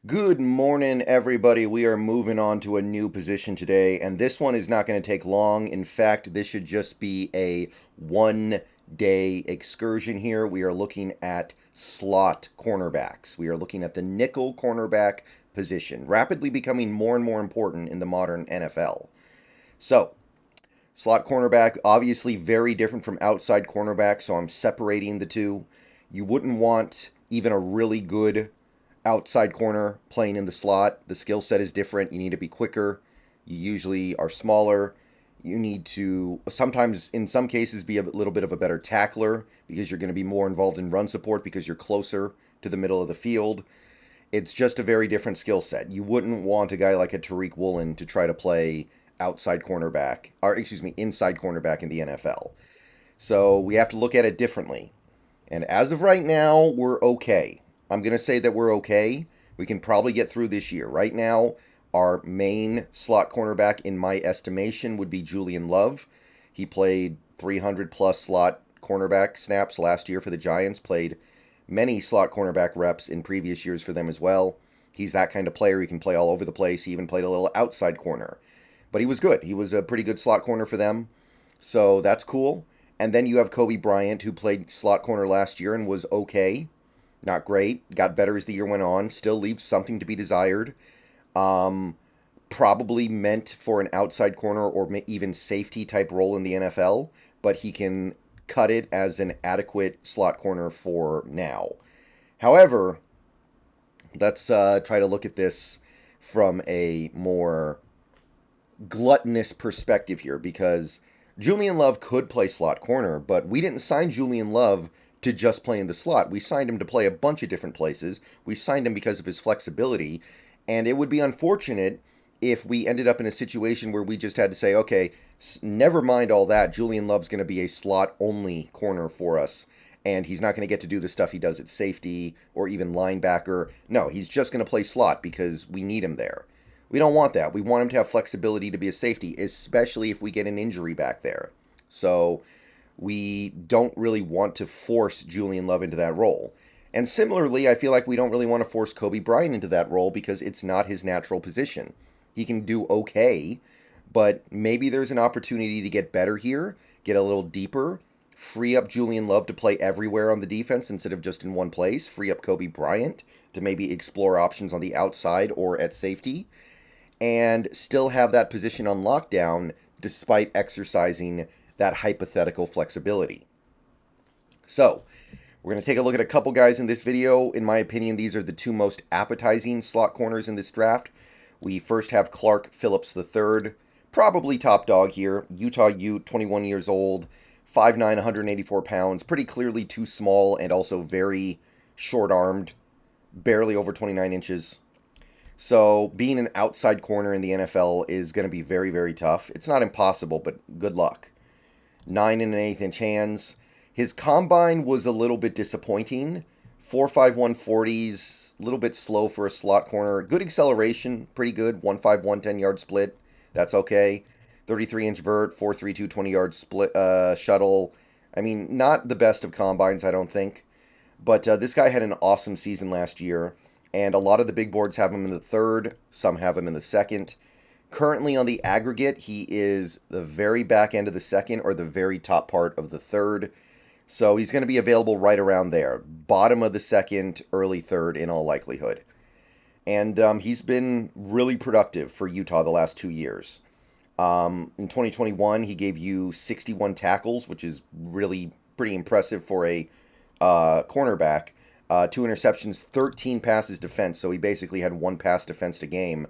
Good morning, everybody. We are moving on to a new position today, and this one is not going to take long. In fact, this should just be a one-day excursion here. We are looking at slot cornerbacks. We are looking at the nickel cornerback position, rapidly becoming more and more important in the modern NFL. So, slot cornerback, obviously very different from outside cornerback, so I'm separating the two. You wouldn't want even a really good outside corner playing in the slot. The skill set is different. You need to be quicker. You usually are smaller. You need to sometimes, in some cases, be a little bit of a better tackler because you're going to be more involved in run support because you're closer to the middle of the field. It's just a very different skill set. You wouldn't want a guy like a Tariq Woolen to try to play outside cornerback, or excuse me, inside cornerback in the NFL. So we have to look at it differently. And as of right now, we're okay. I'm going to say that we're okay. We can probably get through this year. Right now, our main slot cornerback, in my estimation, would be Julian Love. He played 300 plus slot cornerback snaps last year for the Giants, played many slot cornerback reps in previous years for them as well. He's that kind of player. He can play all over the place. He even played a little outside corner. But he was good. He was a pretty good slot corner for them. So that's cool. And then you have Kobe Bryant, who played slot corner last year and was okay. Not great. Got better as the year went on. Still leaves something to be desired. Probably meant for an outside corner or even safety type role in the NFL, but he can cut it as an adequate slot corner for now. However, let's try to look at this from a more gluttonous perspective here, because Julian Love could play slot corner, but we didn't sign Julian Love to just play in the slot. We signed him to play a bunch of different places. We signed him because of his flexibility, and it would be unfortunate if we ended up in a situation where we just had to say, okay, never mind all that. Julian Love's going to be a slot-only corner for us, and he's not going to get to do the stuff he does at safety or even linebacker. No, he's just going to play slot because we need him there. We don't want that. We want him to have flexibility to be a safety, especially if we get an injury back there. So we don't really want to force Julian Love into that role. And similarly, I feel like we don't really want to force Kobe Bryant into that role because it's not his natural position. He can do okay, but maybe there's an opportunity to get better here, get a little deeper, free up Julian Love to play everywhere on the defense instead of just in one place, free up Kobe Bryant to maybe explore options on the outside or at safety, and still have that position on lockdown despite exercising that hypothetical flexibility. So, we're going to take a look at a couple guys in this video. In my opinion, these are the two most appetizing slot corners in this draft. We first have Clark Phillips III, probably top dog here. Utah Ute, 21 years old, 5'9", 184 pounds, pretty clearly too small and also very short-armed, barely over 29 inches. So being an outside corner in the NFL is going to be very, very tough. It's not impossible, but good luck. 9 1/8 inch hands. His combine was a little bit disappointing. 4.51 40s, a little bit slow for a slot corner. Good acceleration, pretty good. 1.5 110 yard split. That's okay. 33-inch vert, 4.32 20-yard split shuttle. I mean, not the best of combines, I don't think. But this guy had an awesome season last year, and a lot of the big boards have him in the third. Some have him in the second. Currently on the aggregate, he is the very back end of the second or the very top part of the third. So he's going to be available right around there. Bottom of the second, early third in all likelihood. And he's been really productive for Utah the last 2 years. In 2021, he gave you 61 tackles, which is really pretty impressive for a cornerback. 2 interceptions, 13 passes defense, so he basically had 1 pass defense a game.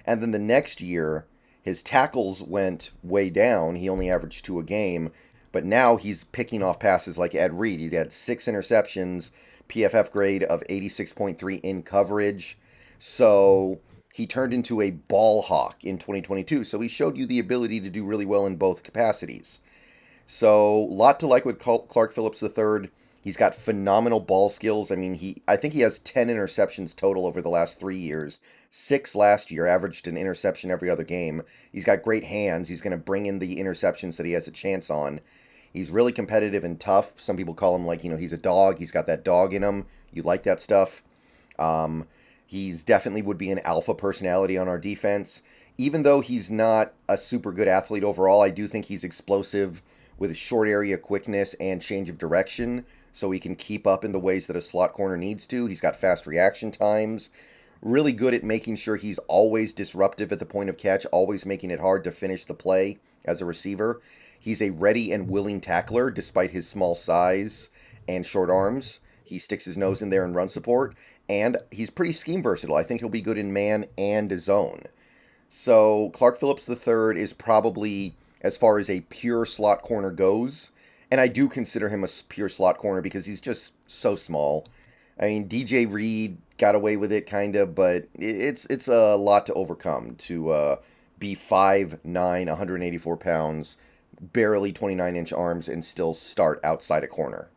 And then the next year, his tackles went way down. He only averaged 2 a game. But now he's picking off passes like Ed Reed. He had 6 interceptions, PFF grade of 86.3 in coverage. So he turned into a ball hawk in 2022. So he showed you the ability to do really well in both capacities. So a lot to like with Clark Phillips III. He's got phenomenal ball skills. I mean, I think he has 10 interceptions total over the last 3 years. 6 last year, averaged an interception every other game. He's got great hands. He's going to bring in the interceptions that he has a chance on. He's really competitive and tough. Some people call him like, he's a dog. He's got that dog in him. You like that stuff. He's definitely would be an alpha personality on our defense. Even though he's not a super good athlete overall, I do think he's explosive with short area quickness and change of direction, so he can keep up in the ways that a slot corner needs to. He's got fast reaction times, really good at making sure he's always disruptive at the point of catch, always making it hard to finish the play as a receiver. He's a ready and willing tackler despite his small size and short arms. He sticks his nose in there and run support, and he's pretty scheme versatile. I think he'll be good in man and zone. So Clark Phillips III is probably, as far as a pure slot corner goes, and I do consider him a pure slot corner because he's just so small. I mean, DJ Reed got away with it kind of, but it's a lot to overcome to be 5'9", 184 pounds, barely 29-inch arms, and still start outside a corner.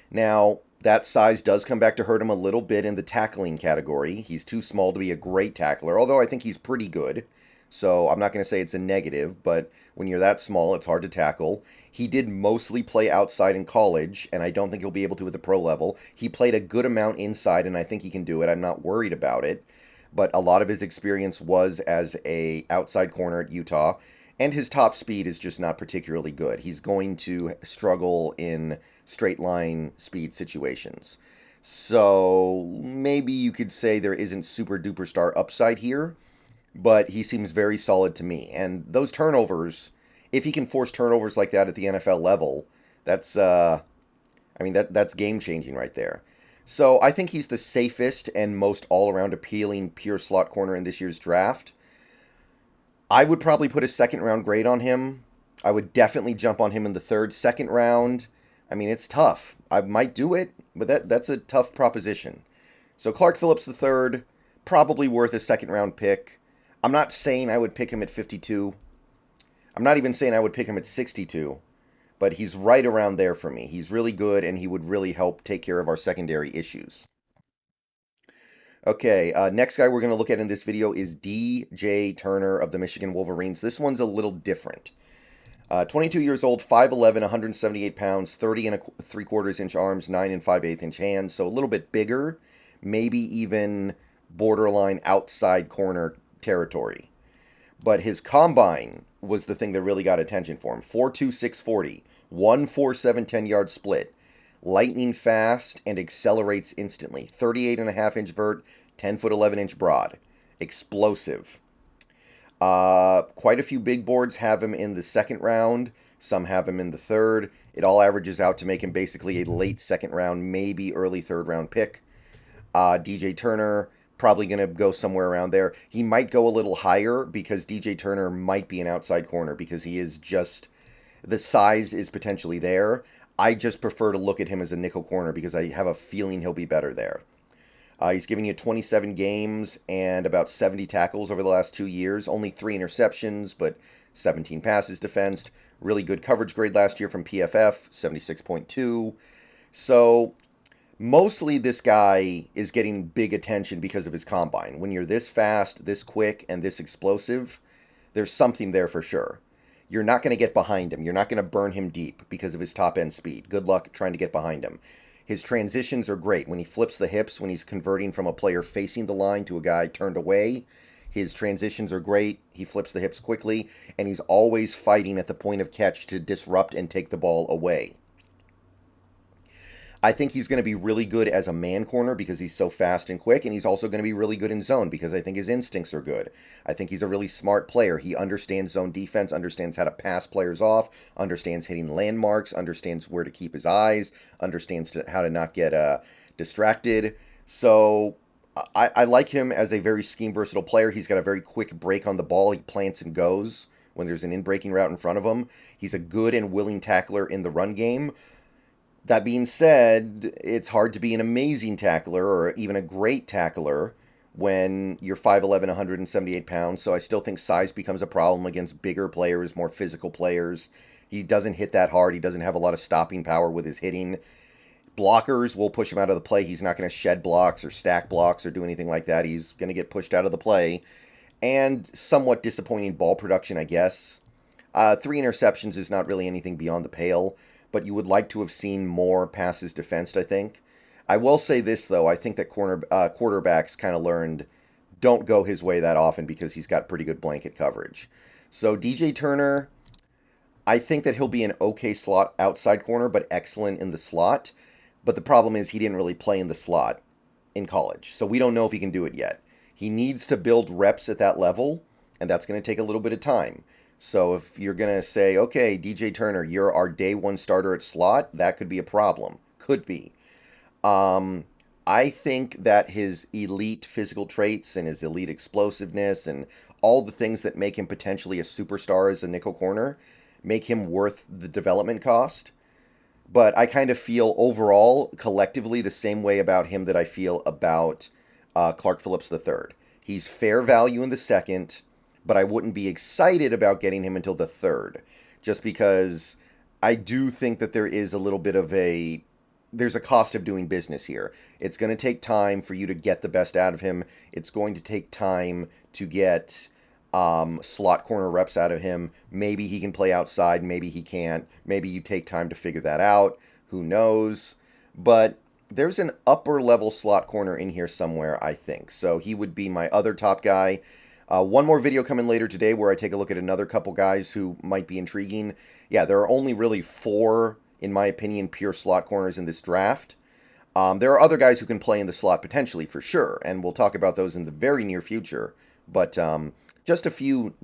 Now, that size does come back to hurt him a little bit in the tackling category. He's too small to be a great tackler, although I think he's pretty good. So I'm not going to say it's a negative, but when you're that small, it's hard to tackle. He did mostly play outside in college, and I don't think he'll be able to at the pro level. He played a good amount inside, and I think he can do it. I'm not worried about it. But a lot of his experience was as a outside corner at Utah, and his top speed is just not particularly good. He's going to struggle in straight line speed situations. So maybe you could say there isn't super duper star upside here, but he seems very solid to me. And those turnovers, if he can force turnovers like that at the NFL level, that's that's game changing right there. So I think he's the safest and most all around appealing pure slot corner in this year's draft. I would probably put a second round grade on him. I would definitely jump on him in the third. Second round, I mean, it's tough. I might do it, but that's a tough proposition. So Clark Phillips III, probably worth a second round pick. I'm not saying I would pick him at 52. I'm not even saying I would pick him at 62. But he's right around there for me. He's really good, and he would really help take care of our secondary issues. Okay, next guy we're going to look at in this video is DJ Turner of the Michigan Wolverines. This one's a little different. 22 years old, 5'11", 178 pounds, 30 and 3/4 inch arms, 9 and 5/8 inch hands, so a little bit bigger, maybe even borderline outside corner territory. But his combine was the thing that really got attention for him. 4.2, 640, 1.47 10-yard split. Lightning fast and accelerates instantly. 38.5-inch vert, 10-foot 11-inch broad. Explosive. Quite a few big boards have him in the second round. Some have him in the third. It all averages out to make him basically a late second round, maybe early third round pick. DJ Turner, probably going to go somewhere around there. He might go a little higher because DJ Turner might be an outside corner because he is just, the size is potentially there. I just prefer to look at him as a nickel corner because I have a feeling he'll be better there. He's giving you 27 games and about 70 tackles over the last 2 years. Only 3 interceptions, but 17 passes defensed. Really good coverage grade last year from PFF, 76.2. So mostly this guy is getting big attention because of his combine. When you're this fast, this quick, and this explosive, there's something there for sure. You're not going to get behind him. You're not going to burn him deep because of his top-end speed. Good luck trying to get behind him. His transitions are great. When he flips the hips, when he's converting from a player facing the line to a guy turned away, his transitions are great. He flips the hips quickly, and he's always fighting at the point of catch to disrupt and take the ball away. I think he's going to be really good as a man corner because he's so fast and quick, and he's also going to be really good in zone because I think his instincts are good. I think he's a really smart player. He understands zone defense, understands how to pass players off, understands hitting landmarks, understands where to keep his eyes, understands how to not get distracted. So I like him as a very scheme-versatile player. He's got a very quick break on the ball. He plants and goes when there's an in-breaking route in front of him. He's a good and willing tackler in the run game. That being said, it's hard to be an amazing tackler or even a great tackler when you're 5'11", 178 pounds, so I still think size becomes a problem against bigger players, more physical players. He doesn't hit that hard. He doesn't have a lot of stopping power with his hitting. Blockers will push him out of the play. He's not going to shed blocks or stack blocks or do anything like that. He's going to get pushed out of the play. And somewhat disappointing ball production, I guess. 3 interceptions is not really anything beyond the pale, but you would like to have seen more passes defensed, I think. I will say this, though. I think that quarterbacks kind of learned don't go his way that often because he's got pretty good blanket coverage. So DJ Turner, I think that he'll be an okay slot outside corner, but excellent in the slot. But the problem is he didn't really play in the slot in college. So we don't know if he can do it yet. He needs to build reps at that level, and that's going to take a little bit of time. So if you're going to say, okay, DJ Turner, you're our day one starter at slot, that could be a problem. Could be. I think that his elite physical traits and his elite explosiveness and all the things that make him potentially a superstar as a nickel corner make him worth the development cost. But I kind of feel overall, collectively, the same way about him that I feel about Clark Phillips III. He's fair value in the second, but I wouldn't be excited about getting him until the third, just because I do think that there is a little bit of there's a cost of doing business here. It's going to take time for you to get the best out of him. It's going to take time to get slot corner reps out of him. Maybe he can play outside, maybe he can't. Maybe you take time to figure that out. Who knows? But there's an upper level slot corner in here somewhere, I think. So he would be my other top guy. One more video coming later today where I take a look at another couple guys who might be intriguing. Yeah, there are only really 4, in my opinion, pure slot corners in this draft. There are other guys who can play in the slot potentially, for sure, and we'll talk about those in the very near future. But just a few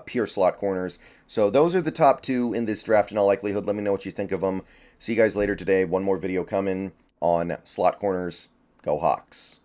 pure slot corners. So those are the top 2 in this draft in all likelihood. Let me know what you think of them. See you guys later today. One more video coming on slot corners. Go Hawks.